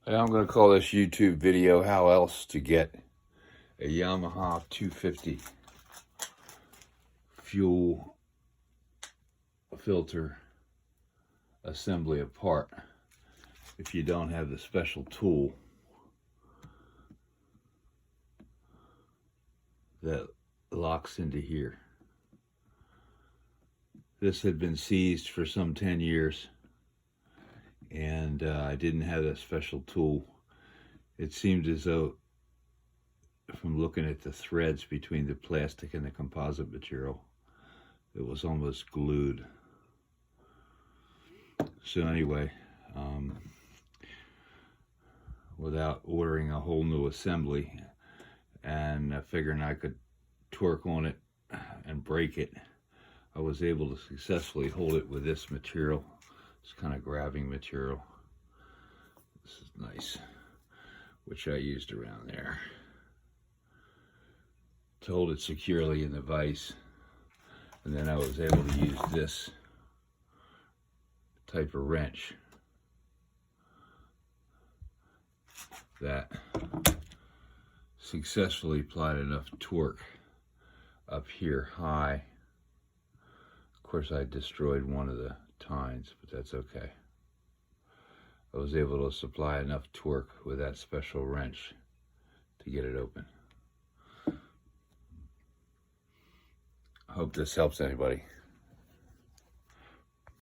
I'm going to call this YouTube video how else to get a Yamaha 250 fuel filter assembly apart if you don't have the special tool that locks into here. This had been seized for some 10 years and I didn't have that special tool. It seemed as though, from looking at the threads between the plastic and the composite material, it was almost glued. So anyway, without ordering a whole new assembly and figuring I could torque on it and break it, I was able to successfully hold it with this material. This kind of grabbing material. This is nice, which I used around there to hold it securely in the vise. And then I was able to use this type of wrench that successfully applied enough torque up here high. Of course, I destroyed one of the tines, but that's okay. I was able to supply enough torque with that special wrench to get it open. I hope this helps anybody.